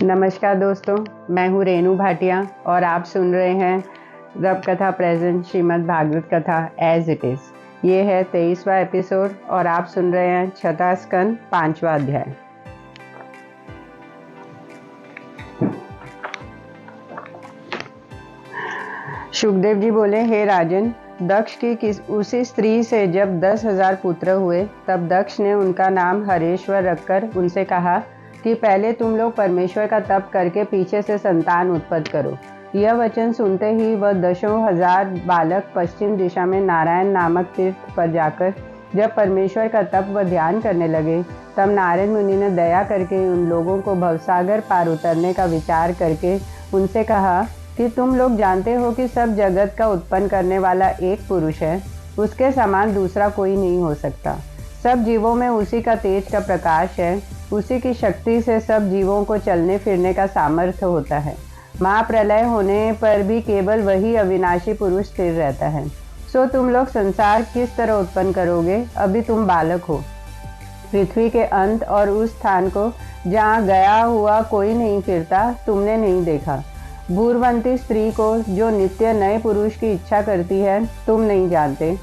नमस्कार दोस्तों, मैं हूँ रेनू भाटिया और आप सुन रहे हैं रब कथा प्रेजेंट श्रीमद् भागवत कथा एज इट इज़। ये है 23वां एपिसोड और आप सुन रहे हैं छठा स्कंद 5वां अध्याय। सुखदेव जी बोले, हे राजन, दक्ष की उसी स्त्री से जब 10,000 पुत्र हुए तब दक्ष ने उनका नाम हरेश्वर रखकर उनसे कहा कि पहले तुम लोग परमेश्वर का तप करके पीछे से संतान उत्पन्न करो। यह वचन सुनते ही वह 10,000 बालक पश्चिम दिशा में नारायण नामक तीर्थ पर जाकर जब परमेश्वर का तप व ध्यान करने लगे तब नारद मुनि ने दया करके उन लोगों को भवसागर पार उतरने का विचार करके उनसे कहा कि तुम लोग जानते हो कि सब जगत का उत्पन्न करने वाला एक पुरुष है, उसके समान दूसरा कोई नहीं हो सकता। सब जीवों में उसी का तेज का प्रकाश है, उसी की शक्ति से सब जीवों को चलने फिरने का सामर्थ्य होता है। महाप्रलय होने पर भी केवल वही अविनाशी पुरुष स्थिर रहता है। सो तुम लोग संसार किस तरह उत्पन्न करोगे? अभी तुम बालक हो। पृथ्वी के अंत और उस स्थान को जहाँ गया हुआ कोई नहीं फिरता तुमने नहीं देखा। भूरवंती स्त्री को जो नित्य नए पुरुष की इच्छा करती है तुम नहीं जानते।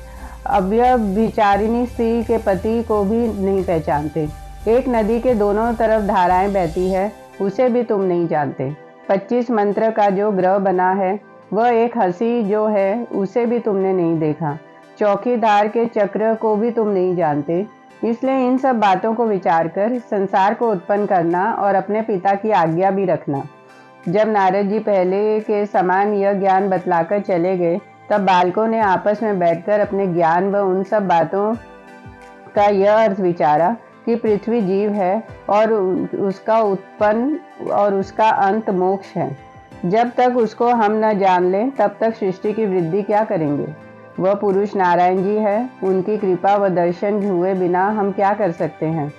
अव्यभिचारिणी स्त्री के पति को भी नहीं पहचानते। एक नदी के दोनों तरफ धाराएं बहती है, उसे भी तुम नहीं जानते। 25 मंत्र का जो ग्रह बना है वह एक हंसी जो है उसे भी तुमने नहीं देखा। चौकीदार के चक्र को भी तुम नहीं जानते। इसलिए इन सब बातों को विचार कर संसार को उत्पन्न करना और अपने पिता की आज्ञा भी रखना। जब नारद जी पहले के समान यह ज्ञान बतलाकर चले गए तब बालकों ने आपस में बैठकर अपने ज्ञान व उन सब बातों का यह अर्थ विचारा कि पृथ्वी जीव है और उसका उत्पन्न और उसका अंत मोक्ष है। जब तक उसको हम न जान लें तब तक सृष्टि की वृद्धि क्या करेंगे? वह पुरुष नारायण जी है, उनकी कृपा व दर्शन हुए बिना हम क्या कर सकते हैं?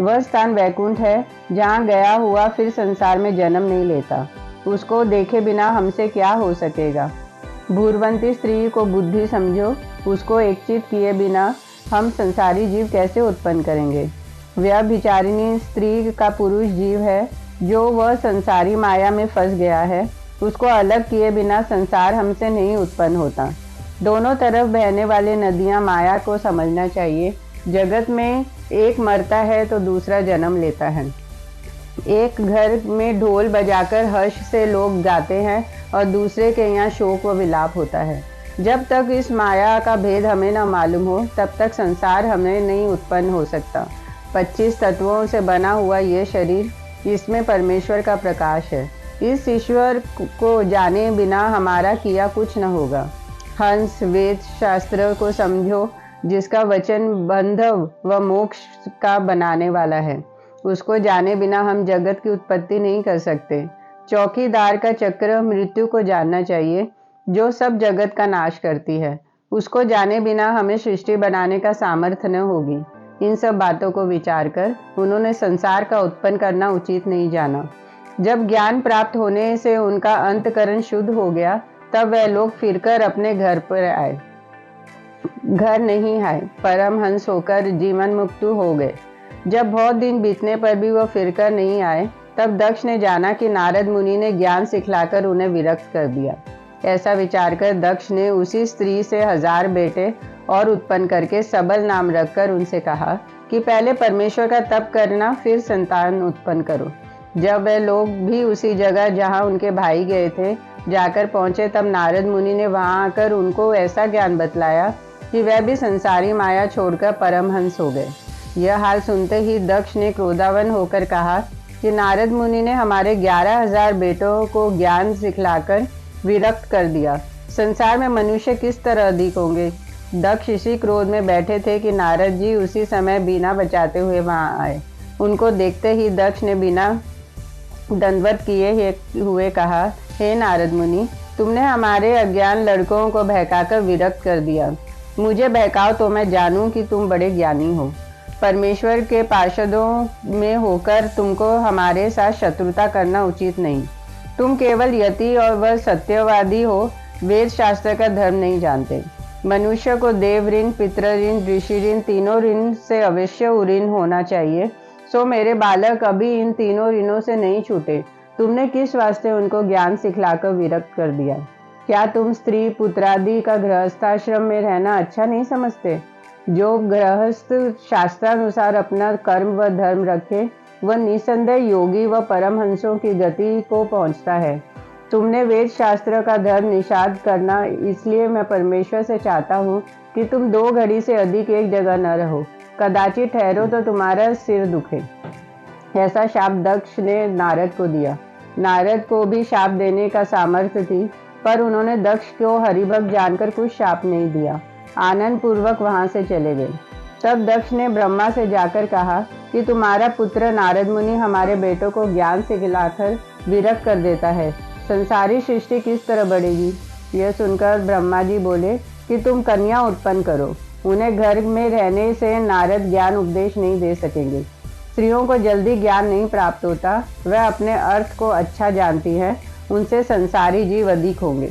वह स्थान वैकुंठ है जहाँ गया हुआ फिर संसार में जन्म नहीं लेता। उसको देखे बिना हमसे क्या हो सकेगा? भूरवंती स्त्री को बुद्धि समझो, उसको एकचित किए बिना हम संसारी जीव कैसे उत्पन्न करेंगे? व्यभिचारिणी स्त्री का पुरुष जीव है जो वह संसारी माया में फंस गया है, उसको अलग किए बिना संसार हमसे नहीं उत्पन्न होता। दोनों तरफ बहने वाले नदियाँ माया को समझना चाहिए। जगत में एक मरता है तो दूसरा जन्म लेता है। एक घर में ढोल बजाकर हर्ष से लोग गाते हैं और दूसरे के यहाँ शोक व विलाप होता है। जब तक इस माया का भेद हमें न मालूम हो तब तक संसार हमें नहीं उत्पन्न हो सकता। 25 तत्वों से बना हुआ ये शरीर, इसमें परमेश्वर का प्रकाश है। इस ईश्वर को जाने बिना हमारा किया कुछ न होगा। हंस वेद शास्त्र को समझो, जिसका वचन बंधव व मोक्ष का बनाने वाला है। उसको जाने बिना हम जगत की उत्पत्ति नहीं कर सकते। चौकीदार का चक्र मृत्यु को जानना चाहिए, जो सब जगत का नाश करती है। उसको जाने बिना हमें सृष्टि बनाने का सामर्थ्य न होगी। इन सब बातों को विचार कर उन्होंने संसार का उत्पन्न करना उचित नहीं जाना। जब ज्ञान प्राप्त होने से उनका अंतकरण शुद्ध हो गया तब वह लोग फिरकर अपने घर पर आए। घर नहीं आए, परमहंस होकर जीवन मुक्त हो गए। जब बहुत दिन बीतने पर भी वह फिरकर नहीं आए तब दक्ष ने जाना कि नारद मुनि ने ज्ञान सिखलाकर उन्हें विरक्त कर दिया। ऐसा विचार कर दक्ष ने उसी स्त्री से 1000 बेटे और उत्पन्न करके सबल नाम रखकर उनसे कहा कि पहले परमेश्वर का तप करना, फिर संतान उत्पन्न करो। जब वे लोग भी उसी जगह जहाँ उनके भाई गए थे जाकर पहुँचे तब नारद मुनि ने वहाँ आकर उनको ऐसा ज्ञान बतलाया कि वह भी संसारी माया छोड़कर परमहंस हो गए। यह हाल सुनते ही दक्ष ने क्रोधावन होकर कहा कि नारद मुनि ने हमारे 11,000 बेटों को ज्ञान सिखलाकर विरक्त कर दिया। संसार में मनुष्य किस तरह अधिक होंगे? दक्ष इसी क्रोध में बैठे थे कि नारद जी उसी समय बीना बजाते हुए वहां आए। उनको देखते ही दक्ष ने बिना दंडवत किए हुए कहा, हे नारद मुनि, तुमने हमारे अज्ञान लड़कों को बहकाकर विरक्त कर दिया। मुझे बहकाओ तो मैं जानूं कि तुम बड़े ज्ञानी हो। परमेश्वर के पार्षदों में होकर तुमको हमारे साथ शत्रुता करना उचित नहीं। तुम केवल यति और वह सत्यवादी हो, वेद शास्त्र का धर्म नहीं जानते। मनुष्य को देव ऋण, पितृ ऋण, ऋषि ऋण, तीनों ऋण से अवश्य उऋण होना चाहिए। सो मेरे बालक अभी इन तीनों ऋणों से नहीं छूटे। तुमने किस वास्ते उनको ज्ञान सिखलाकर विरक्त कर दिया? क्या तुम स्त्री पुत्रादि का गृहस्थाश्रम में रहना अच्छा नहीं समझते? जो गृहस्थ शास्त्रानुसार अपना कर्म व धर्म रखे वह निसंदेह योगी व परमहंसों की गति को पहुंचता है। तुमने वेद शास्त्र का धर्म निषाद करना, इसलिए मैं परमेश्वर से चाहता हूँ कि तुम 2 घड़ी से अधिक एक जगह न रहो। कदाचित ठहरो तो तुम्हारा सिर दुखे। ऐसा शाप दक्ष ने नारद को दिया। नारद को भी शाप देने का सामर्थ्य थी, पर उन्होंने दक्ष को हरिभक्त जानकर कुछ शाप नहीं दिया, आनंद पूर्वक वहां से चले गए। तब दक्ष ने ब्रह्मा से जाकर कहा कि तुम्हारा पुत्र नारद मुनि हमारे बेटों को ज्ञान सिखलाकर विरक्त कर देता है, संसारी सृष्टि किस तरह बढ़ेगी? यह सुनकर ब्रह्मा जी बोले कि तुम कन्या उत्पन्न करो। उन्हें घर में रहने से नारद ज्ञान उपदेश नहीं दे सकेंगे। स्त्रियों को जल्दी ज्ञान नहीं प्राप्त होता, वह अपने अर्थ को अच्छा जानती है, उनसे संसारी जीव अधिक होंगे।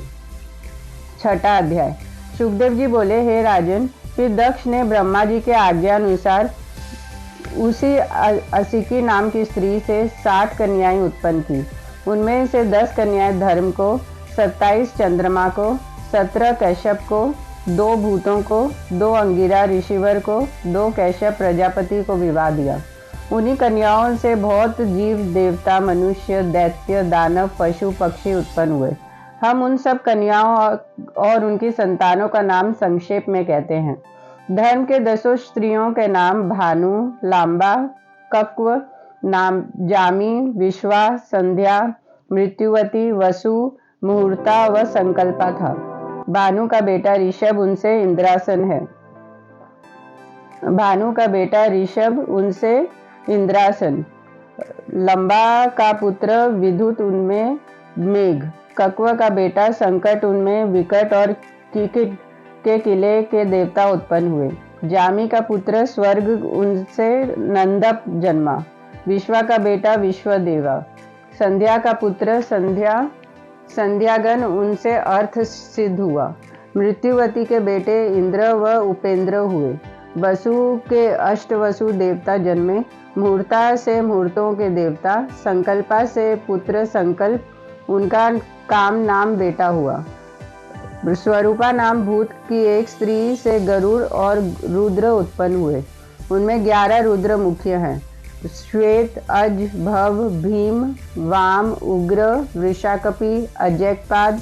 6वां अध्याय। सुखदेव जी बोले, हे राजन, फिर दक्ष ने ब्रह्मा जी के आज्ञा अनुसार उसी असिकी नाम की स्त्री से 60 कन्याएं उत्पन्न की। उनमें से 10 कन्याएं धर्म को, 27 चंद्रमा को, 17 कैश्यप को, 2 भूतों को, 2 अंगिरा ऋषिवर को, 2 कैश्यप प्रजापति को विवाह दिया। उन्हीं कन्याओं से बहुत जीव, देवता, मनुष्य, दैत्य, दानव, पशु, पक्षी उत्पन्न हुए। हम उन सब कन्याओं और उनकी संतानों का नाम संक्षेप में कहते हैं। धर्म के 10 स्त्रियों के नाम भानु, लांबा, कक्व, नाम जामी, विश्वा, संध्या, मृत्युवती, वसु, मुहूर्ता व संकल्पा था। भानु का बेटा ऋषभ उनसे इंद्रासन है। भानु का बेटा ऋषभ उनसे इंद्रासन। लंबा का पुत्र विद्युत उनमें मेघ। कक्व का बेटा संकट उनमें विकट और किकिट के किले के देवता उत्पन्न हुए। जामी का पुत्र स्वर्ग उनसे नंदप जन्मा। विश्वा का बेटा विश्वदेवा। संध्या का पुत्र संध्यागन उनसे अर्थ सिद्ध हुआ। मृत्युवती के बेटे इंद्र व उपेंद्र हुए। वसु के अष्टवसु देवता जन्मे। मुहूर्ता से मुहूर्तों के देवता। संकल्पा से पुत्र संकल्प, उनका काम नाम बेटा हुआ। स्वरूपा नाम भूत की एक स्त्री से गरुड़ और रुद्र उत्पन्न हुए। उनमें 11 रुद्र मुख्य हैं। श्वेत, अज, भव, भीम, वाम, उग्र, वृषाकपि, अजयपाद,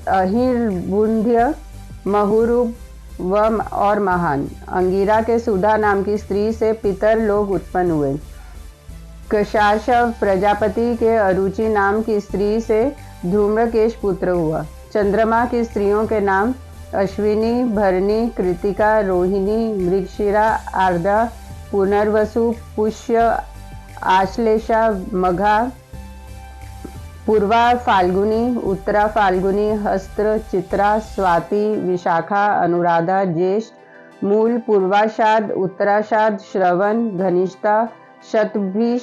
अहिर्बुंध्य, महुरूप और महान। अंगिरा के सुधा नाम की स्त्री से पितर लोग उत्पन्न हुए। कशाशव प्रजापति के अरुचि नाम की स्त्री से धूम्रकेश पुत्र हुआ। चंद्रमा की स्त्रियों के नाम अश्विनी, भरणी, कृतिका, रोहिणी, मृगशिरा, आर्द्रा, पुनर्वसु, पुष्य, आश्लेषा, मघा, पूर्वा फाल्गुनी, उत्तरा फाल्गुनी, हस्त्र, चित्रा, स्वाति, विशाखा, अनुराधा, ज्येष्ठ, मूल, पूर्वाषाढ़, उत्तराषाढ़, श्रवण, घनिष्ठा, शतभिष,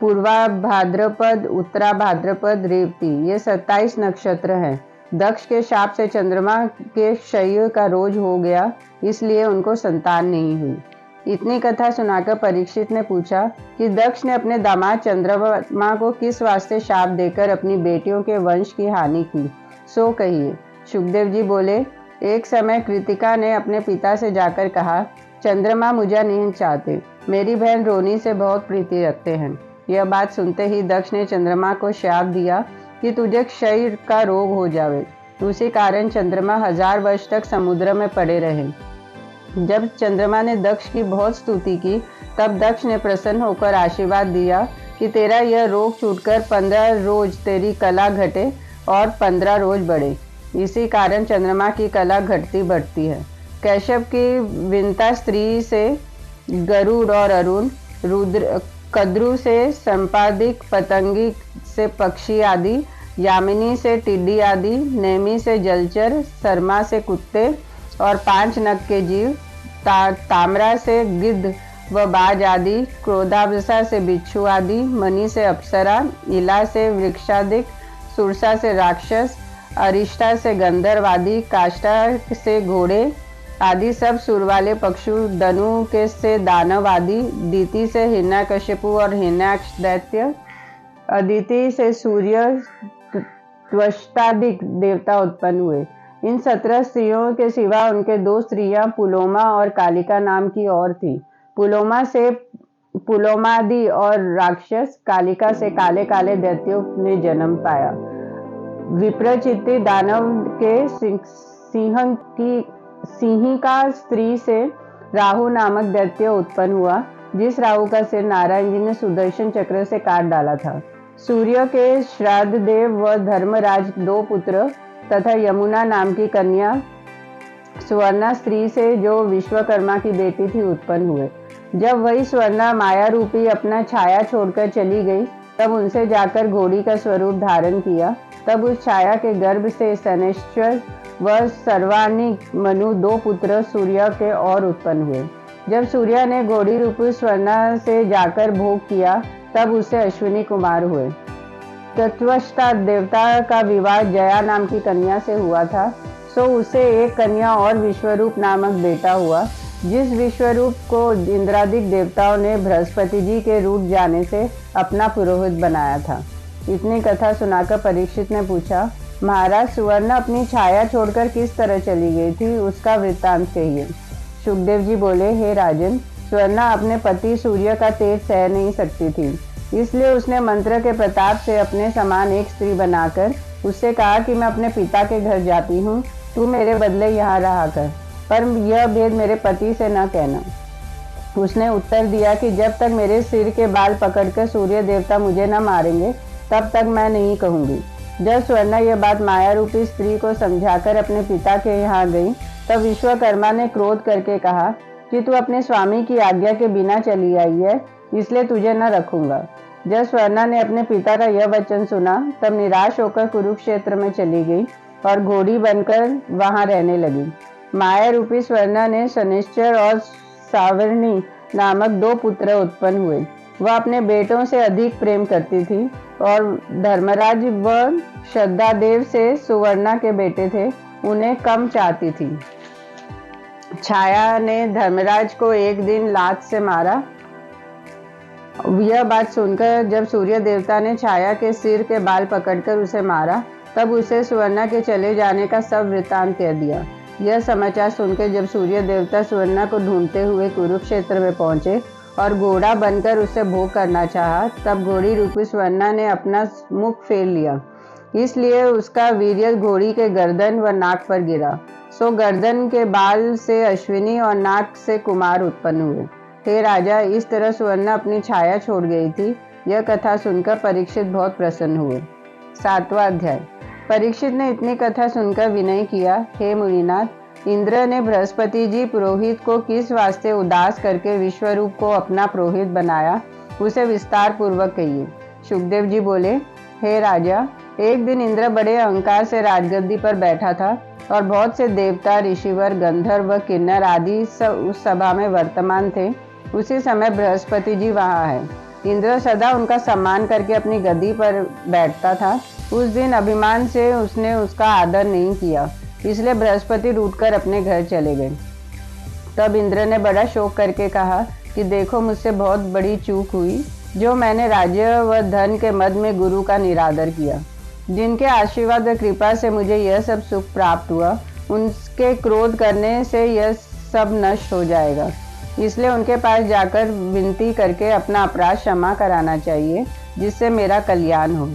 पूर्वा भाद्रपद, उत्तरा भाद्रपद, रेवती। ये 27 नक्षत्र हैं। दक्ष के शाप से चंद्रमा के क्षय का रोज हो गया, इसलिए उनको संतान नहीं हुई। इतनी कथा सुनाकर परीक्षित ने पूछा कि दक्ष ने अपने दामाद चंद्रमा को किस वास्ते शाप देकर अपनी बेटियों के वंश की हानि की, सो कहिए। सुखदेव जी बोले, एक समय कृतिका ने अपने पिता से जाकर कहा, चंद्रमा मुझे नहीं चाहते, मेरी बहन रोनी से बहुत प्रीति रखते हैं। यह बात सुनते ही दक्ष ने चंद्रमा को शाप दिया कि तुझे क्षय का रोग हो जावे। उसी कारण चंद्रमा 1000 वर्ष तक समुद्र में पड़े रहे। जब चंद्रमा ने दक्ष की बहुत स्तुति की, तब दक्ष ने प्रसन्न होकर आशीर्वाद दिया कि तेरा यह रोग छूटकर 15 रोज तेरी कला घटे और 15 रोज बढ़े। इसी कारण चंद्रमा की कला घटती बढ़ती है। कैश्यप की विंता स्त्री से गरुड़ और अरुण, रुद्र कद्रु से संपादिक, पतंगी से पक्षी आदि, यामिनी से टिड्डी आदि, नेमी से जलचर, शर्मा से कुत्ते और 5 नग के जीव, ताम्रा से गिद्ध व बाज आदि, क्रोधावसा से बिच्छू आदि, मणि से अप्सरा, इला से वृक्षादिक, सुरसा से राक्षस, अरिष्टा से गंधर्व आदि, काष्ठा से घोड़े आदि सब सुर वाले पक्षु, धनु के से दानव आदि, दीति से हिरण्यकशिपु और हिरण्याक्ष दैत्य, अदिति से सूर्य त्वष्टादिक देवता उत्पन्न हुए। इन 17 स्त्रियों के सिवा उनके 2 स्त्रियां पुलोमा और कालिका नाम की और थी। पुलोमा से पुलोमादि और राक्षस, कालिका से काले काले दैत्यों ने जन्म पाया। विप्रचित्ति दानव के सिंहिका स्त्री से राहु नामक दैत्य उत्पन्न हुआ, जिस राहु का सिर नारायण जी ने सुदर्शन चक्र से काट डाला था। सूर्य के श्राद्ध देव व धर्मराज 2 पुत्र तथा यमुना नाम की कन्या स्वर्णा स्त्री से जो विश्वकर्मा की बेटी थी उत्पन्न हुए। जब वही स्वर्णा माया रूपी अपना छाया छोड़कर चली गई, तब उनसे जाकर घोड़ी का स्वरूप धारण किया। तब उस छाया के गर्भ से शनैश्चर व सर्वाणिक मनु 2 पुत्र सूर्य के और उत्पन्न हुए। जब सूर्य ने घोड़ी रूपी स्वर्णा से जाकर भोग किया, तब उससे अश्विनी कुमार हुए। तत्वष्टा देवता का विवाह जया नाम की कन्या से हुआ था, सो उसे एक कन्या और विश्वरूप नामक बेटा हुआ, जिस विश्वरूप को इंद्रादिक देवताओं ने बृहस्पति जी के रूठ जाने से अपना पुरोहित बनाया था। इतनी कथा सुनाकर परीक्षित ने पूछा, महाराज, सुवर्णा अपनी छाया छोड़कर किस तरह चली गई थी, उसका वृत्तांत कहिए। सुखदेव जी बोले, हे राजन, स्वर्णा अपने पति सूर्य का तेज सह नहीं सकती थी, इसलिए उसने मंत्र के प्रताप से अपने समान एक स्त्री बनाकर उससे कहा कि मैं अपने पिता के घर जाती हूँ, तू मेरे बदले यहाँ रहा कर, पर यह भेद मेरे पति से न कहना। उसने उत्तर दिया कि जब तक मेरे सिर के बाल पकड़कर सूर्य देवता मुझे न मारेंगे, तब तक मैं नहीं कहूँगी। जब स्वर्णा यह बात माया रूपी स्त्री को समझाकर अपने पिता के यहाँ गई, तब विश्वकर्मा ने क्रोध करके कहा कि तू अपने स्वामी की आज्ञा के बिना चली आई है, इसलिए तुझे न रखूंगा। जब स्वर्णा ने अपने पिता का यह वचन सुना, तब निराश होकर कुरुक्षेत्र में चली गई और घोड़ी बनकर वहां रहने लगी। माया रूपी स्वर्णा ने शनिश्चर और सावर्णी नामक 2 पुत्र उत्पन्न हुए। वह अपने बेटों से अधिक प्रेम करती थी और धर्मराज व श्रद्धादेव से सुवर्णा के बेटे थे, उन्हें कम चाहती थी। छाया ने धर्मराज को एक दिन लात से मारा। यह बात सुनकर जब सूर्य देवता ने छाया के सिर के बाल पकड़कर उसे मारा, तब उसे सुवर्णा के चले जाने का सब वृत्तांत कह दिया। यह समाचार सुनकर जब सूर्य देवता सुवर्णा को ढूंढते हुए कुरुक्षेत्र में पहुंचे और घोड़ा बनकर उससे भोग करना चाहा, तब घोड़ी रूपी स्वर्णा ने अपना मुख फेर लिया, इसलिए उसका वीर्य घोड़ी के गर्दन व नाक पर गिरा। सो गर्दन के बाल से अश्विनी और नाक से कुमार उत्पन्न हुए। हे राजा, इस तरह सुवर्णा अपनी छाया छोड़ गई थी। यह कथा सुनकर परीक्षित बहुत प्रसन्न हुए। 7वां अध्याय। परीक्षित ने इतनी कथा सुनकर विनय किया, हे मुनिनाथ, इंद्र ने बृहस्पति जी पुरोहित को किस वास्ते उदास करके विश्वरूप को अपना पुरोहित बनाया, उसे विस्तार पूर्वक कहिए। सुखदेव जी बोले, हे राजा, एक दिन इंद्र बड़े अहंकार से राजगद्दी पर बैठा था और बहुत से देवता, ऋषिवर, गंधर्व व किन्नर आदि उस सभा में वर्तमान थे। उसी समय बृहस्पति जी वहाँ है। इंद्र सदा उनका सम्मान करके अपनी गद्दी पर बैठता था। उस दिन अभिमान से उसने उसका आदर नहीं किया, इसलिए बृहस्पति रूठकर अपने घर चले गए। तब इंद्र ने बड़ा शोक करके कहा कि देखो, मुझसे बहुत बड़ी चूक हुई, जो मैंने राज्य व धन के मद में गुरु का निरादर किया। जिनके आशीर्वाद व कृपा से मुझे यह सब सुख प्राप्त हुआ, उनके क्रोध करने से यह सब नष्ट हो जाएगा, इसलिए उनके पास जाकर विनती करके अपना अपराध क्षमा कराना चाहिए, जिससे मेरा कल्याण हो।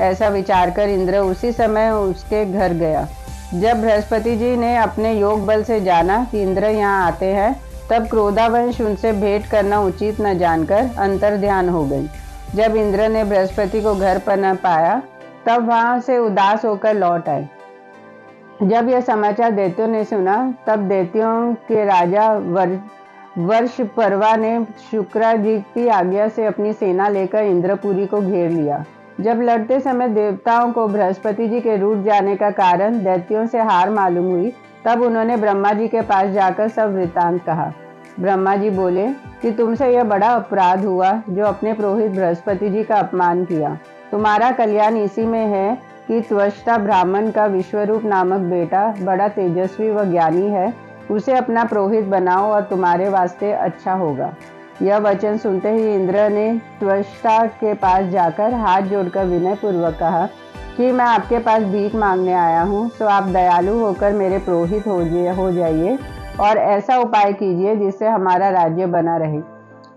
ऐसा विचार कर इंद्र उसी समय उसके घर गया। जब बृहस्पति जी ने अपने योग बल से जाना कि इंद्र यहाँ आते हैं, तब क्रोधावश उनसे भेंट करना उचित न जानकर अंतर्ध्यान हो गई। जब इंद्र ने बृहस्पति को घर पर न पाया, तब वहां से उदास होकर लौट आए। जब यह समाचार दैत्यों ने सुना, तब दैत्यों के राजा वर्ष पर्वा ने शुक्रा जी की आज्ञा से अपनी सेना लेकर इंद्रपुरी को घेर लिया। जब लड़ते समय देवताओं को बृहस्पति जी के रूठ जाने का कारण दैत्यों से हार मालूम हुई, तब उन्होंने ब्रह्मा जी के पास जाकर सब वृत्तांत कहा। ब्रह्मा जी बोले कि तुमसे यह बड़ा अपराध हुआ, जो अपने पुरोहित बृहस्पति जी का अपमान किया। तुम्हारा कल्याण इसी में है कि त्वष्टा ब्राह्मण का विश्वरूप नामक बेटा बड़ा तेजस्वी व ज्ञानी है, उसे अपना पुरोहित बनाओ और तुम्हारे वास्ते अच्छा होगा। यह वचन सुनते ही इंद्र ने त्वष्टा के पास जाकर हाथ जोड़कर विनय पूर्वक कहा कि मैं आपके पास भीख मांगने आया हूँ, सो आप दयालु होकर मेरे पुरोहित हो जाइए और ऐसा उपाय कीजिए जिससे हमारा राज्य बना रहे।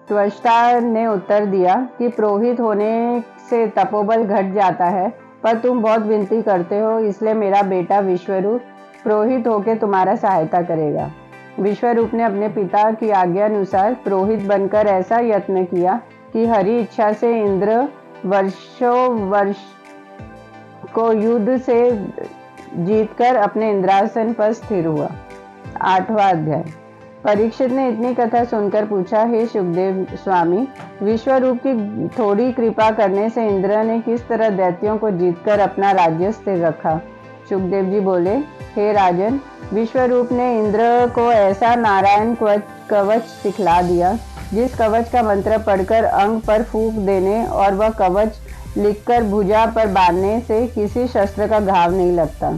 त्वष्टा ने उत्तर दिया कि पुरोहित होने से तपोबल घट जाता है, पर तुम बहुत विनती करते हो, इसलिए मेरा बेटा विश्वरूप पुरोहित होकर तुम्हारा सहायता करेगा। विश्वरूप ने अपने पिता की आज्ञा अनुसार पुरोहित बनकर ऐसा यत्न किया कि हरि इच्छा से इंद्र वर्षों वर्ष को युद्ध से जीतकर अपने इंद्रासन पर स्थिर हुआ। 8वां अध्याय। परीक्षित ने इतनी कथा सुनकर पूछा, हे सुखदेव स्वामी, विश्वरूप की थोड़ी कृपा करने से इंद्र ने किस तरह दैत्यों को जीतकर अपना राज्य स्थिर रखा। सुखदेव जी बोले, हे राजन, विश्वरूप ने इंद्र को ऐसा नारायण कवच सिखला दिया जिस कवच का मंत्र पढ़कर अंग पर फूंक देने और वह कवच लिखकर भुजा पर बांधने से किसी शस्त्र का घाव नहीं लगता।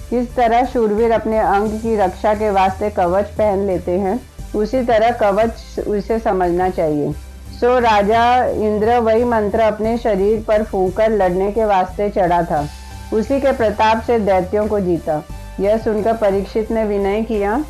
किस तरह शूरवीर अपने अंग की रक्षा के वास्ते कवच पहन लेते हैं, उसी तरह कवच उसे समझना चाहिए। सो राजा इंद्र वही मंत्र अपने शरीर पर फूंककर लड़ने के वास्ते चढ़ा था। उसी के प्रताप से दैत्यों को जीता। यह सुनकर परीक्षित ने विनय किया,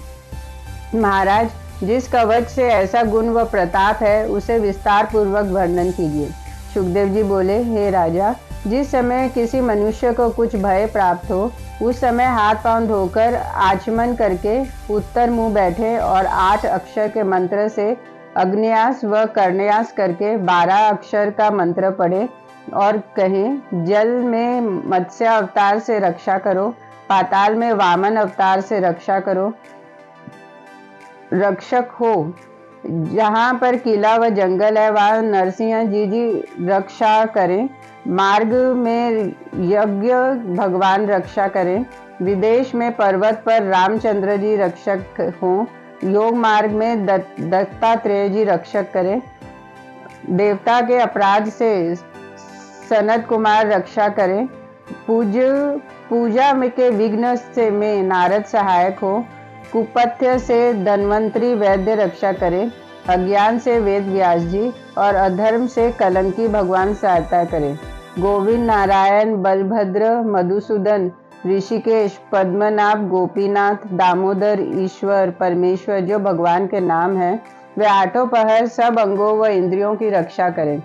महाराज, जिस कवच से ऐसा गुण व प्रताप है उसे विस्तार पूर्वक वर्णन कीजिए। सुखदेव जी बोले, हे राजा, जिस समय किसी मनुष्य को कुछ भय प्राप्त हो उस समय हाथ पांव धोकर आचमन करके उत्तर मुंह बैठे और 8 अक्षर के मंत्र से अग्न्यास व कर्णयास करके 12 अक्षर का मंत्र पढ़े और कहें, जल में मत्स्य अवतार से रक्षा करो, पाताल में वामन अवतार से रक्षा करो, रक्षक हो, जहाँ पर किला व जंगल है वहाँ नरसिंह जी रक्षा करें, मार्ग में यज्ञ भगवान रक्षा करें, विदेश में पर्वत पर रामचंद्र जी रक्षक हों, योग मार्ग में दत्तात्रेय जी रक्षक करें, देवता के अपराध से सनत कुमार रक्षा करें, पूजा में के विघ्न से में नारद सहायक हो, कुपथ्य से धन्वंतरी वैद्य रक्षा करें, अज्ञान से वेद व्यास जी और अधर्म से कलंकी भगवान सहायता करें। गोविंद, नारायण, बलभद्र, मधुसूदन, ऋषिकेश, पद्मनाभ, गोपीनाथ, दामोदर, ईश्वर, परमेश्वर जो भगवान के नाम हैं, वे 8 पहर सब अंगों व इंद्रियों की रक्षा करें।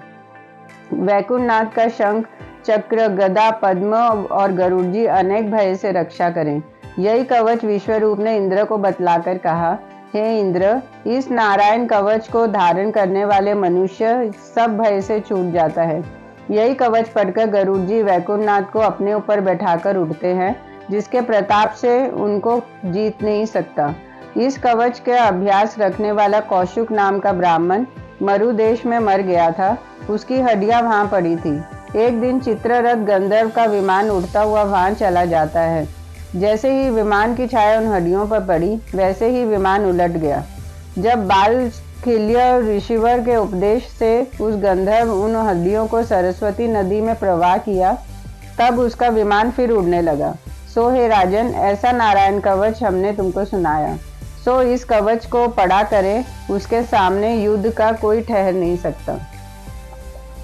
वैकुंठनाथ का शंख, चक्र, गदा, पद्म और गरुड़ जी अनेक भय से रक्षा करें। यही कवच विश्वरूप ने इंद्र को बतलाकर कहा, हे इंद्र, इस नारायण कवच को धारण करने वाले मनुष्य सब भय से छूट जाता है। यही कवच पढ़कर गरुड़ जी वैकुंठनाथ को अपने ऊपर बैठाकर उठते हैं, जिसके प्रताप से उनको जीत नहीं सकता। इस कवच के अभ्यास रखने वाला कौशिक नाम का ब्राह्मण मरु देश में मर गया था। उसकी हड्डियां वहां पड़ी थी। एक दिन चित्ररथ गंधर्व का विमान उड़ता हुआ वहां चला जाता है। जैसे ही विमान की छाया उन हड्डियों पर पड़ी, वैसे ही विमान उलट गया। जब बालखिल्य ऋषिवर के उपदेश से उस गंधर्व उन हड्डियों को सरस्वती नदी में प्रवाह किया, तब उसका विमान फिर उड़ने लगा। सो हे राजन, ऐसा नारायण कवच हमने तुमको सुनाया। सो इस कवच को पढ़ा करें, उसके सामने युद्ध का कोई ठहर नहीं सकता।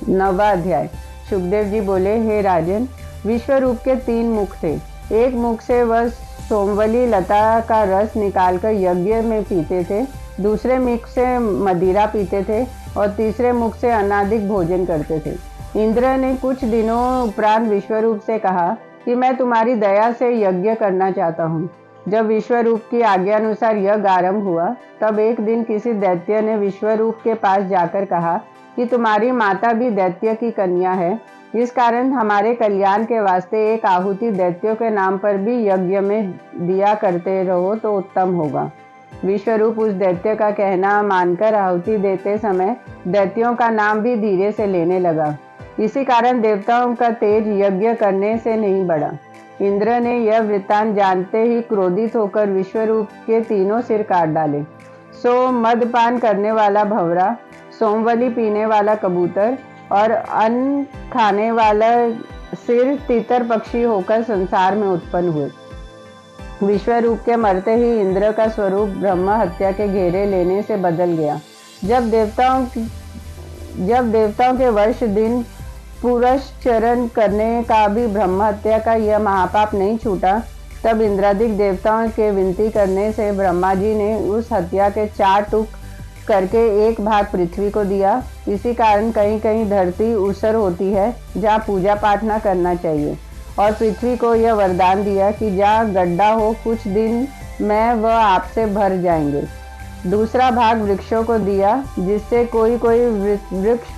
9वां अध्याय। सुखदेव जी बोले, हे राजन, विश्वरूप के 3 मुख थे। एक मुख से वह सोमवली लता का रस निकालकर यज्ञ में पीते थे, दूसरे मुख से मदिरा पीते थे और तीसरे मुख से अनादिक भोजन करते थे। इंद्र ने कुछ दिनों उपरांत विश्वरूप से कहा कि मैं तुम्हारी दया से यज्ञ करना चाहता हूँ। जब विश्वरूप की आज्ञा अनुसार यज्ञ आरंभ हुआ, तब एक दिन किसी दैत्य ने विश्वरूप के पास जाकर कहा कि तुम्हारी माता भी दैत्य की कन्या है, इस कारण हमारे कल्याण के वास्ते एक आहुति दैत्यों के नाम पर भी यज्ञ में दिया करते रहो तो उत्तम होगा। विश्वरूप उस दैत्य का कहना मानकर आहुति देते समय दैत्यों का नाम भी धीरे से लेने लगा। इसी कारण देवताओं का तेज यज्ञ करने से नहीं बढ़ा। इंद्र ने यह वृत्तांत जानते ही क्रोधित होकर विश्वरूप के 3 सिर काट डाले। सो मदपान करने वाला भंवरा, सोमवली पीने वाला कबूतर और अन्न खाने वाला सिर तीतर पक्षी होकर संसार में उत्पन्न हुए। विश्वरूप के मरते ही इंद्र का स्वरूप ब्रह्म हत्या के घेरे लेने से बदल गया। जब देवताओं के वर्ष दिन पुरस्चरण करने का भी ब्रह्म हत्या का यह महापाप नहीं छूटा, तब इंद्रादिक देवताओं के विनती करने से ब्रह्मा जी ने उस हत्या के 4 टुक करके एक भाग पृथ्वी को दिया। इसी कारण कहीं कहीं धरती ऊसर होती है जहाँ पूजा पाठ न करना चाहिए, और पृथ्वी को यह वरदान दिया कि जहाँ गड्ढा हो कुछ दिन में वह आपसे भर जाएंगे। दूसरा भाग वृक्षों को दिया, जिससे कोई कोई वृक्ष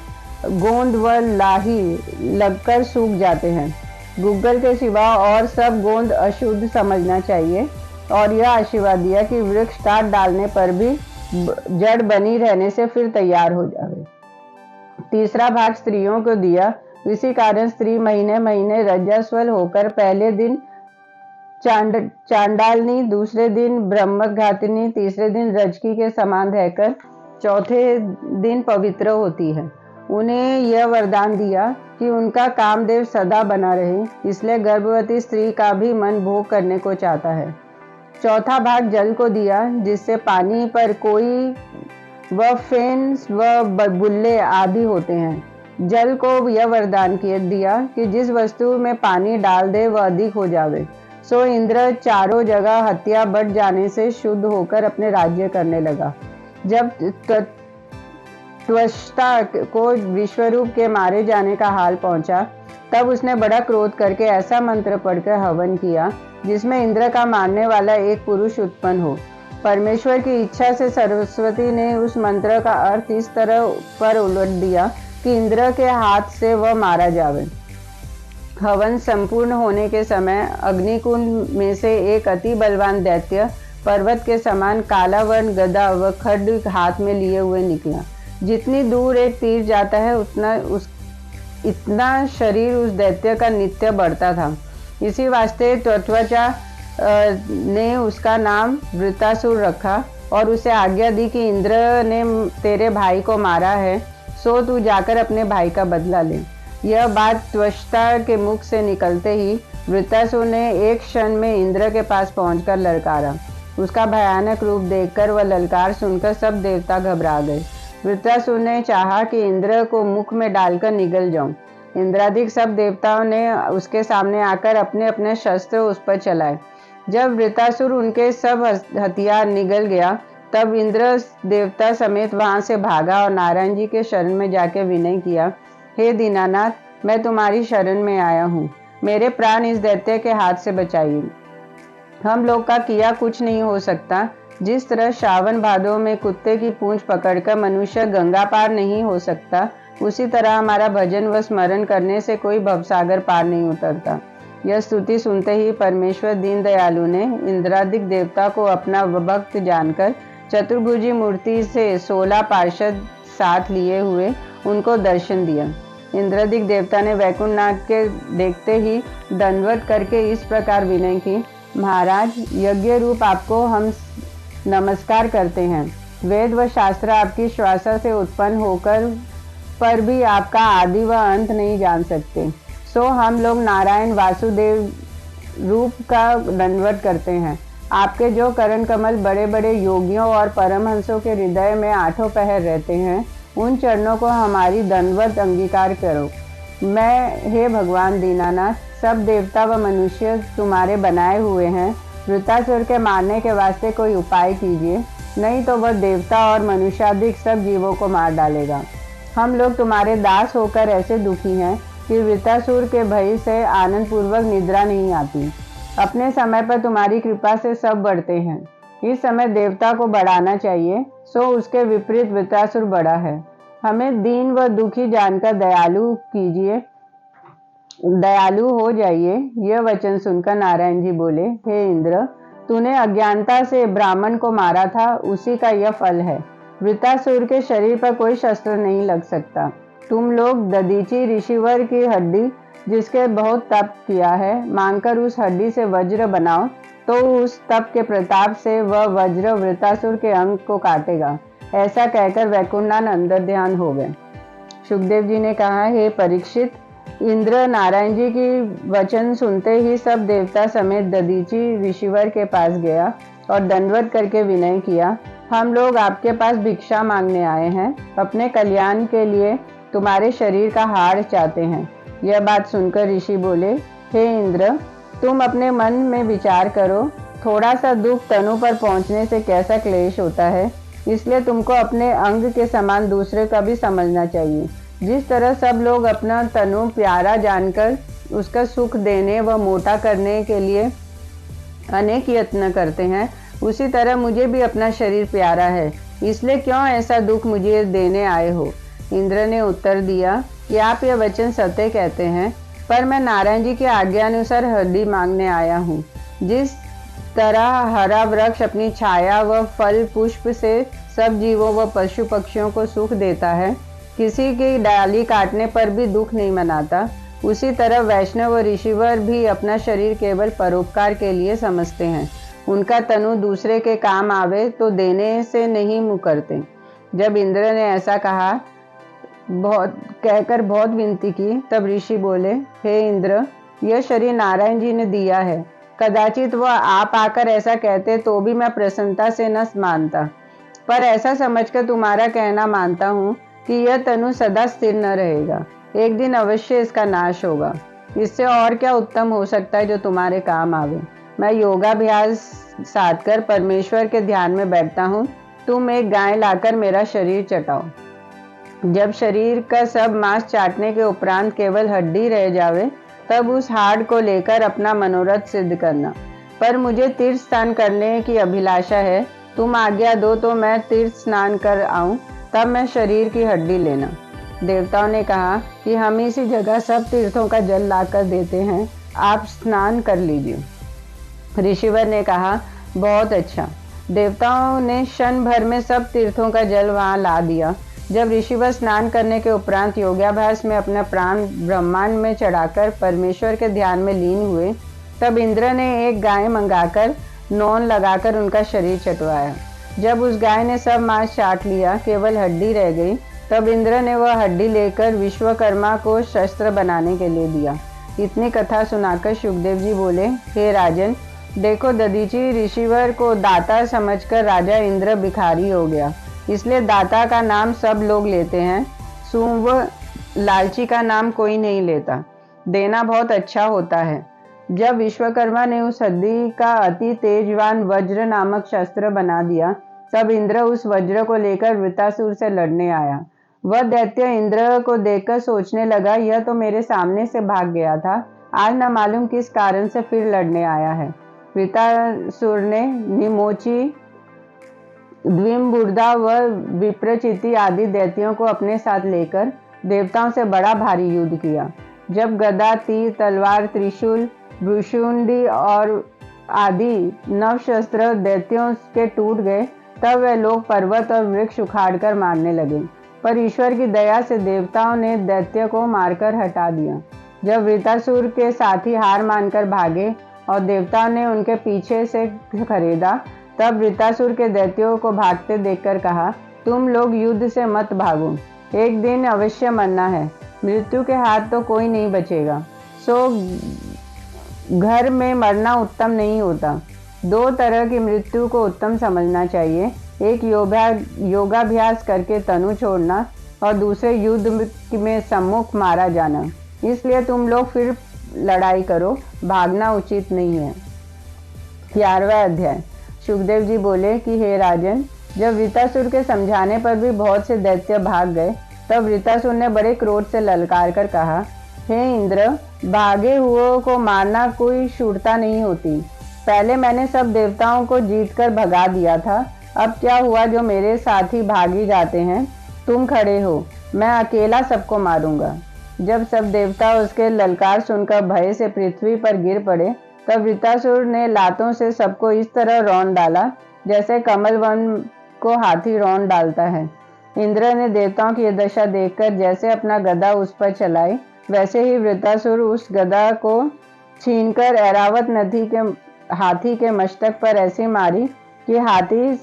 गोंद व लाही लगकर सूख जाते हैं। गूगल के सिवा और सब गोंद अशुद्ध समझना चाहिए, और यह आशीर्वाद दिया कि वृक्ष काट डालने पर भी जड़ बनी रहने से फिर तैयार हो जाए। तीसरा भाग स्त्रियों को दिया, इसी कारण स्त्री महीने महीने रजस्वल होकर पहले दिन चांडालनी, दूसरे दिन ब्रह्मघातिनी, तीसरे दिन रजकी के समान रहकर चौथे दिन पवित्र होती है। उन्हें यह वरदान दिया कि उनका कामदेव सदा बना रहे, इसलिए गर्भवती स्त्री का भी मन भोग करने को चाहता है। चौथा भाग जल को दिया, जिससे पानी पर कोई व फेन व बुल्ले आदि होते हैं। जल को यह वरदान दिया कि जिस वस्तु में पानी डाल दे वह अधिक हो जावे। सो इंद्र चारों जगह हत्या बढ़ जाने से शुद्ध होकर अपने राज्य करने लगा। जब त्वष्टा को विश्वरूप के मारे जाने का हाल पहुंचा, तब उसने बड़ा क्रोध करके ऐसा मंत्र पढ़कर हवन किया जिसमें इंद्र का मारने वाला एक पुरुष उत्पन्न हो। परमेश्वर की इच्छा से सरस्वती ने उस मंत्र का अर्थ इस तरह पर उलट दिया कि इंद्र के हाथ से वह मारा जावे। हवन संपूर्ण होने के समय अग्निकुंड में से एक अति बलवान दैत्य पर्वत के समान काला वर्ण गदा व खड्ग हाथ में लिए हुए निकला। जितनी दूर एक तीर जाता है इतना शरीर उस दैत्य का नित्य बढ़ता था। इसी वास्ते त्वचा ने उसका नाम वृतासुर रखा और उसे आज्ञा दी कि इंद्र ने तेरे भाई को मारा है, सो तू जाकर अपने भाई का बदला ले। यह बात त्वष्टा के मुख से निकलते ही वृतासुर ने एक क्षण में इंद्र के पास पहुंचकर ललकारा। उसका भयानक रूप देखकर वह ललकार सुनकर सब देवता घबरा गए। वृत्रासुर ने चाहा कि इंद्र को मुख में डालकर निगल जाऊं। इंद्रादिक सब देवताओं ने उसके सामने आकर अपने अपने शस्त्र उस पर चलाए। जब वृत्रासुर उनके सब हथियार निगल गया, तब इंद्र देवता समेत वहां से भागा और नारायण जी के शरण में जाके विनय किया, हे दीनानाथ, मैं तुम्हारी शरण में आया हूँ, मेरे प्राण इस दैत्य के हाथ से बचाइए। हम लोग का किया कुछ नहीं हो सकता। जिस तरह श्रावण भादों में कुत्ते की पूंछ पकड़कर मनुष्य गंगा पार नहीं हो सकता, उसी तरह हमारा भजन व स्मरण करने से कोई भवसागर पार नहीं उतरता। यह स्तुति सुनते ही परमेश्वर दीन दयालु ने इंद्रादिक देवता को अपना भक्त जानकर चतुर्भुजी मूर्ति से 16 पार्षद साथ लिए हुए उनको दर्शन दिया। इंद्रादिक देवता ने वैकुंठनाथ के देखते ही दंडवत करके इस प्रकार विनय की, महाराज, यज्ञ रूप आपको हम नमस्कार करते हैं। वेद व शास्त्र आपकी श्वासा से उत्पन्न होकर पर भी आपका आदि व अंत नहीं जान सकते। सो हम लोग नारायण वासुदेव रूप का दंडवत करते हैं। आपके जो करण कमल बड़े बड़े योगियों और परमहंसों के हृदय में 8 पहर रहते हैं, उन चरणों को हमारी दंडवत अंगीकार करो। मैं, हे भगवान दीनानाथ, सब देवता व मनुष्य तुम्हारे बनाए हुए हैं। वृतासुर के मारने के वास्ते कोई उपाय कीजिए, नहीं तो वह देवता और मनुष्यादिक सब जीवों को मार डालेगा। हम लोग तुम्हारे दास होकर ऐसे दुखी हैं कि वृतासुर के भय से आनंद पूर्वक निद्रा नहीं आती। अपने समय पर तुम्हारी कृपा से सब बढ़ते हैं। इस समय देवता को बढ़ाना चाहिए, सो उसके विपरीत वृतासुर बढ़ा है। हमें दीन व दुखी जानकर दयालु कीजिए, दयालु हो जाइए। यह वचन सुनकर नारायण जी बोले, हे इंद्र, तूने अज्ञानता से ब्राह्मण को मारा था, उसी का यह फल है। वृतासुर के शरीर पर कोई शस्त्र नहीं लग सकता। तुम लोग दधीची ऋषिवर की हड्डी, जिसके बहुत तप किया है, मांगकर उस हड्डी से वज्र बनाओ, तो उस तप के प्रताप से वह वज्र वृतासुर के अंग को काटेगा। ऐसा कहकर वैकुंठनाथ अंदर ध्यान हो गए। सुखदेव जी ने कहा, हे परीक्षित, इंद्र नारायण जी की वचन सुनते ही सब देवता समेत दधीची ऋषिवर के पास गया और दंडवत करके विनय किया, हम लोग आपके पास भिक्षा मांगने आए हैं, अपने कल्याण के लिए तुम्हारे शरीर का हार चाहते हैं। यह बात सुनकर ऋषि बोले, हे इंद्र, तुम अपने मन में विचार करो, थोड़ा सा दुख तनु पर पहुंचने से कैसा क्लेश होता है। इसलिए तुमको अपने अंग के समान दूसरे का भी समझना चाहिए। जिस तरह सब लोग अपना तनु प्यारा जानकर उसका सुख देने व मोटा करने के लिए अनेक यत्न करते हैं, उसी तरह मुझे भी अपना शरीर प्यारा है। इसलिए क्यों ऐसा दुख मुझे देने आए हो। इंद्र ने उत्तर दिया कि आप यह वचन सत्य कहते हैं, पर मैं नारायण जी की आज्ञानुसार हड्डी मांगने आया हूँ। जिस तरह हरा वृक्ष अपनी छाया व फल पुष्प से सब जीवों व पशु पक्षियों को सुख देता है, किसी की डाली काटने पर भी दुख नहीं मनाता, उसी तरह वैष्णव व ऋषिवर भी अपना शरीर केवल परोपकार के लिए समझते हैं। उनका तनु दूसरे के काम आवे तो देने से नहीं मुकरते। जब इंद्र ने ऐसा कहकर बहुत विनती की, तब ऋषि बोले, हे इंद्र, यह शरीर नारायण जी ने दिया है। कदाचित वह आप आकर ऐसा कहते तो भी मैं प्रसन्नता से न मानता, पर ऐसा समझकर तुम्हारा कहना मानता हूँ कि यह तनु सदा स्थिर न रहेगा। एक दिन अवश्य इसका नाश होगा। इससे और क्या उत्तम हो सकता है जो तुम्हारे काम आवे। मैं योगाभ्यास साधकर परमेश्वर के ध्यान में बैठता हूँ। तुम एक गाय लाकर मेरा शरीर चटाओ। जब शरीर का सब मांस चाटने के उपरांत केवल हड्डी रह जावे, तब उस हाड़ को लेकर अपना मनोरथ सिद्ध करना। पर मुझे तीर्थ स्नान करने की अभिलाषा है। तुम आज्ञा दो तो मैं तीर्थ स्नान कर आऊं, तब मैं शरीर की हड्डी लेना। देवताओं ने कहा कि हम इसी जगह सब तीर्थों का जल लाकर देते हैं, आप स्नान कर लीजिए। ऋषिवर ने कहा, बहुत अच्छा। देवताओं ने क्षण भर में सब तीर्थों का जल वहां ला दिया। जब ऋषिवर स्नान करने के उपरांत योगाभ्यास में अपना प्राण ब्रह्मांड में चढ़ाकर परमेश्वर के ध्यान में लीन हुए, तब इंद्र ने एक गाय मंगाकर नौन लगाकर उनका शरीर चटवाया। जब उस गाय ने सब मांस चाट लिया, केवल हड्डी रह गई, तब इंद्र ने वह हड्डी लेकर विश्वकर्मा को शस्त्र बनाने के लिए दिया। इतनी कथा सुनाकर शुकदेव जी बोले, हे राजन, देखो दधीची ऋषिवर को दाता समझकर राजा इंद्र भिखारी हो गया। इसलिए दाता का नाम सब लोग लेते हैं, सुव लालची का नाम कोई नहीं लेता। देना बहुत अच्छा होता है। जब विश्वकर्मा ने उस हड्डी का अति तेजवान वज्र नामक शस्त्र बना दिया, तब इंद्र उस वज्र को लेकर वृतासुर से लड़ने आया। वह दैत्य इंद्र को देखकर सोचने लगा, यह तो मेरे सामने से भाग गया था, आज न मालूम किस कारण से फिर लड़ने आया है। वृतासुर ने निमोची, द्विमबुर्दा व विप्रचिति आदि दैत्यों को अपने साथ लेकर देवताओं से बड़ा भारी युद्ध किया। जब गदा, तीर, तलवार, त्रिशूल, भ्रुशुंडी और आदि नवशस्त्र दैत्यों के टूट गए, तब वे लोग पर्वत और वृक्ष उखाड़कर मारने लगे। पर ईश्वर की दया से देवताओं ने दैत्य को मारकर हटा दिया। जब वृतासुर के साथी हार मानकर भागे और देवताओं ने उनके पीछे से खरीदा, तब वृतासुर के दैत्यों को भागते देखकर कहा, तुम लोग युद्ध से मत भागो, एक दिन अवश्य मरना है। मृत्यु के हाथ तो कोई नहीं बचेगा, सो घर में मरना उत्तम नहीं होता। दो तरह की मृत्यु को उत्तम समझना चाहिए, एक योगाभ्यास करके तनु छोड़ना और दूसरे युद्ध में सम्मुख मारा जाना। इसलिए तुम लोग फिर लड़ाई करो, भागना उचित नहीं है। 11वां अध्याय। शुकदेव जी बोले कि हे राजन, जब वृतासुर के समझाने पर भी बहुत से दैत्य भाग गए, तब वृतासुर ने बड़े क्रोध से ललकार कर कहा, हे इंद्र, भागे हुओं को मारना कोई शूरता नहीं होती। पहले मैंने सब देवताओं को जीतकर भगा दिया था, अब क्या हुआ जो मेरे साथी भागी जाते हैं। तुम खड़े हो, मैं अकेला सबको मारूंगा। जब सब देवता उसके ललकार सुनकर भय से पृथ्वी पर गिर पड़े, तब वृतासुर ने लातों से सबको इस तरह रौंद डाला जैसे कमल वन को हाथी रौंद डालता है। इंद्र ने देवताओं की यह दशा देखकर जैसे अपना गदा उस पर चलाई, वैसे ही वृतासुर उस गदा को छीनकर ऐरावत नदी के हाथी के मस्तक पर ऐसी मारी कि हाथी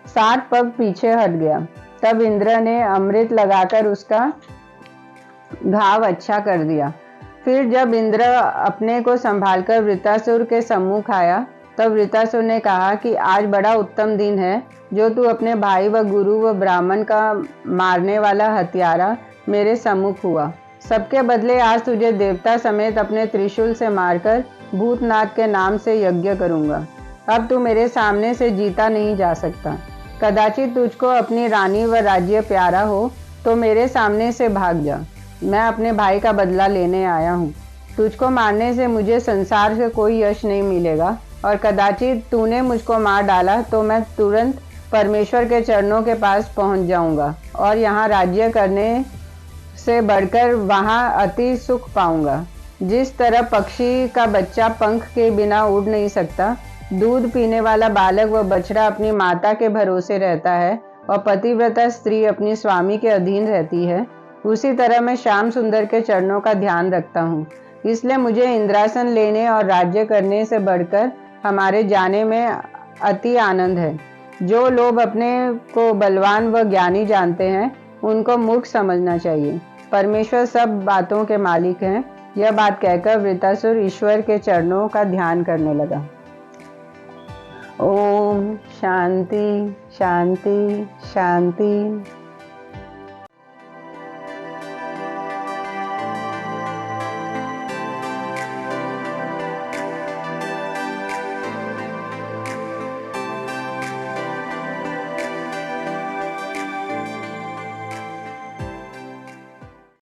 60 पग पीछे हट गया। तब इंद्र ने अमृत लगाकर उसका घाव अच्छा कर दिया। फिर जब इंद्र अपने को संभालकर वृतासुर के सम्मुख आया, तब वृतासुर ने कहा कि आज बड़ा उत्तम दिन है जो तू अपने भाई व गुरु व ब्राह्मण का मारने वाला हत्यारा मेरे सम्मुख हुआ। सबके बदले आज तुझे देवता समेत अपने त्रिशूल से मारकर भूतनाथ के नाम से यज्ञ करूंगा। अब तू मेरे सामने से जीता नहीं जा सकता। कदाचित तुझको अपनी रानी व राज्य प्यारा हो तो मेरे सामने से भाग जा। मैं अपने भाई का बदला लेने आया हूँ। तुझको मारने से मुझे संसार से कोई यश नहीं मिलेगा और कदाचित तूने मुझको मार डाला तो मैं तुरंत परमेश्वर के चरणों के पास पहुंच जाऊंगा और यहाँ राज्य करने से बढ़कर वहाँ अति सुख पाऊंगा। जिस तरह पक्षी का बच्चा पंख के बिना उड़ नहीं सकता, दूध पीने वाला बालक व बछड़ा अपनी माता के भरोसे रहता है और पतिव्रता स्त्री अपनी स्वामी के अधीन रहती है, उसी तरह मैं श्याम सुंदर के चरणों का ध्यान रखता हूँ। इसलिए मुझे इंद्रासन लेने और राज्य करने से बढ़कर हमारे जाने में अति आनंद है। जो लोग अपने को बलवान व ज्ञानी जानते हैं उनको मूर्ख समझना चाहिए। परमेश्वर सब बातों के मालिक हैं। यह बात कहकर वृतासुर ईश्वर के चरणों का ध्यान करने लगा। ओम शांति शांति शांति।